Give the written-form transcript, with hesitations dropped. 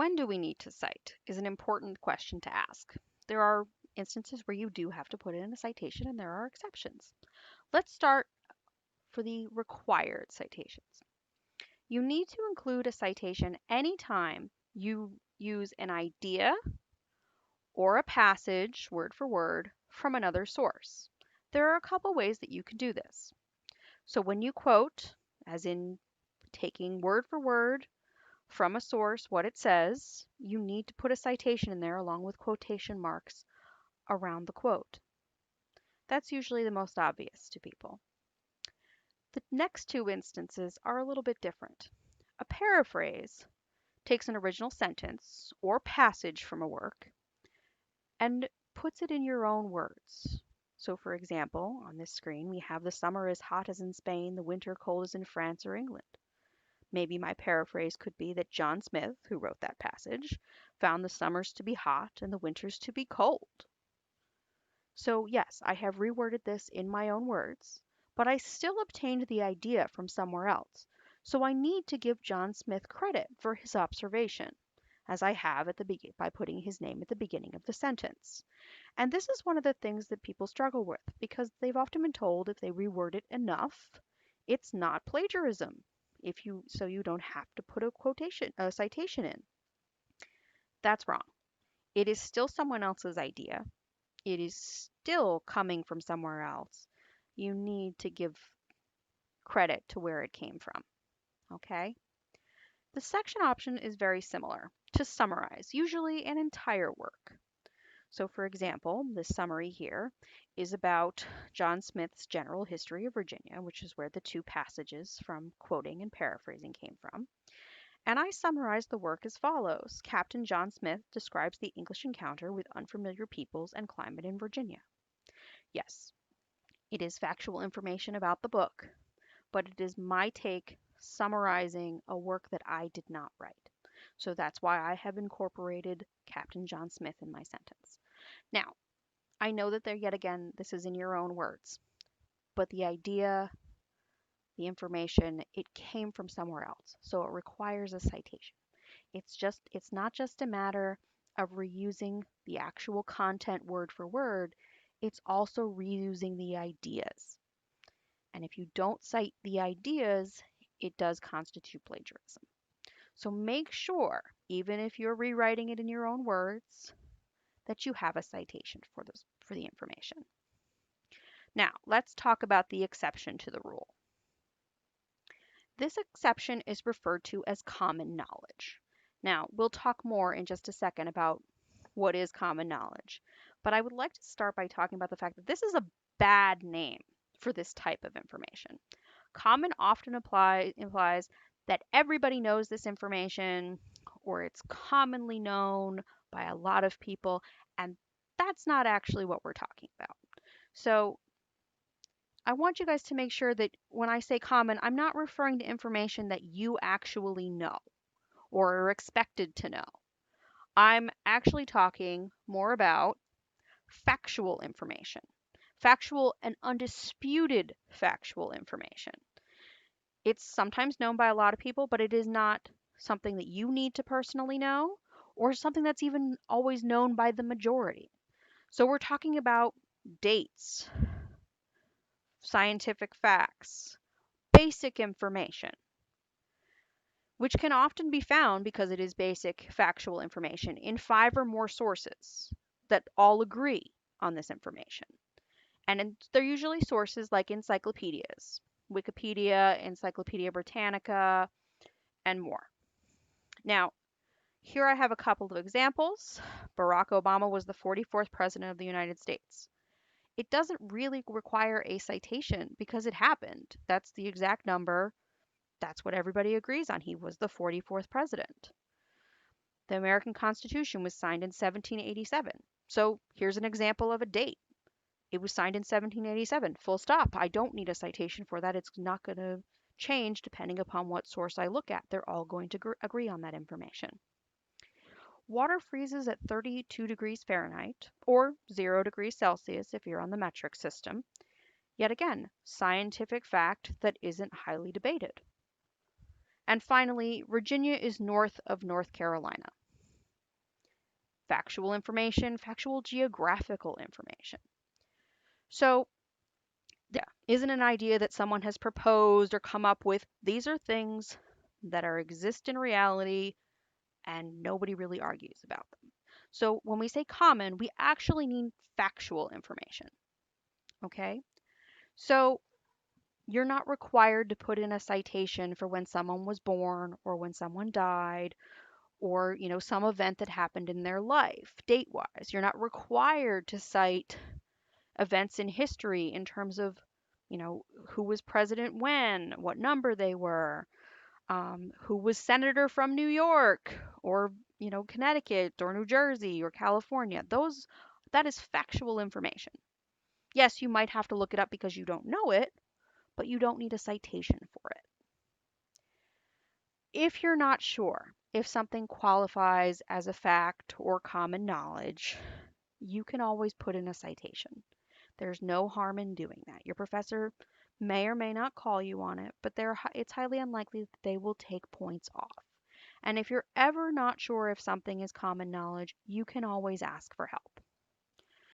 When do we need to cite is an important question to ask. There are instances where you do have to put in a citation and there are exceptions. Let's start for the required citations. You need to include a citation anytime you use an idea or a passage, word for word, from another source. There are a couple ways that you can do this. So when you quote, as in taking word for word from a source what it says, you need to put a citation in there along with quotation marks around the quote. That's usually the most obvious to people. The next two instances are a little bit different. A paraphrase takes an original sentence or passage from a work and puts it in your own words. So, for example, on this screen, we have the summer is hot as in Spain, the winter cold as in France or England. Maybe my paraphrase could be that John Smith, who wrote that passage, found the summers to be hot and the winters to be cold. So, yes, I have reworded this in my own words, but I still obtained the idea from somewhere else. So I need to give John Smith credit for his observation, as I have by putting his name at the beginning of the sentence. And this is one of the things that people struggle with because they've often been told if they reword it enough, it's not plagiarism. So you don't have to put a citation in. That's wrong. It is still someone else's idea. It is still coming from somewhere else. You need to give credit to where it came from. Okay? The section option is very similar to summarize, usually an entire work. So, for example, this summary here is about John Smith's General History of Virginia, which is where the two passages from quoting and paraphrasing came from. And I summarize the work as follows. Captain John Smith describes the English encounter with unfamiliar peoples and climate in Virginia. Yes, it is factual information about the book, but it is my take summarizing a work that I did not write. So that's why I have incorporated Captain John Smith in my sentence. Now, I know that yet again, this is in your own words, but the idea, the information, it came from somewhere else. So it requires a citation. It's not just a matter of reusing the actual content word for word, it's also reusing the ideas. And if you don't cite the ideas, it does constitute plagiarism. So make sure, even if you're rewriting it in your own words, that you have a citation for the information. Now, let's talk about the exception to the rule. This exception is referred to as common knowledge. Now, we'll talk more in just a second about what is common knowledge, but I would like to start by talking about the fact that this is a bad name for this type of information. Common often implies that everybody knows this information or it's commonly known by a lot of people, and that's not actually what we're talking about. So I want you guys to make sure that when I say common, I'm not referring to information that you actually know or are expected to know. I'm actually talking more about factual information, factual and undisputed factual information. It's sometimes known by a lot of people, but it is not something that you need to personally know or something that's even always known by the majority. So we're talking about dates, scientific facts, basic information, which can often be found because it is basic factual information in 5 or more sources that all agree on this information. And they're usually sources like encyclopedias, Wikipedia, Encyclopedia Britannica, and more. Now, here I have a couple of examples. Barack Obama was the 44th president of the United States. It doesn't really require a citation because it happened. That's the exact number. That's what everybody agrees on. He was the 44th president. The American Constitution was signed in 1787. So here's an example of a date. It was signed in 1787. Full stop. I don't need a citation for that. It's not going to change depending upon what source I look at. They're all going to agree on that information. Water freezes at 32 degrees Fahrenheit or 0 degrees Celsius if you're on the metric system. Yet again, scientific fact that isn't highly debated. And finally, Virginia is north of North Carolina. factual information, factual geographical information. So, yeah, isn't an idea that someone has proposed or come up with. These are things that are exist in reality and nobody really argues about them. So when we say common, we actually mean factual information. Okay? So you're not required to put in a citation for when someone was born or when someone died or, some event that happened in their life, date-wise. You're not required to cite events in history in terms of, who was president when, what number they were, who was senator from New York or, Connecticut or New Jersey or California. That is factual information. Yes, you might have to look it up because you don't know it, but you don't need a citation for it. If you're not sure if something qualifies as a fact or common knowledge, you can always put in a citation. There's no harm in doing that. Your professor may or may not call you on it, but it's highly unlikely that they will take points off. And if you're ever not sure if something is common knowledge, you can always ask for help.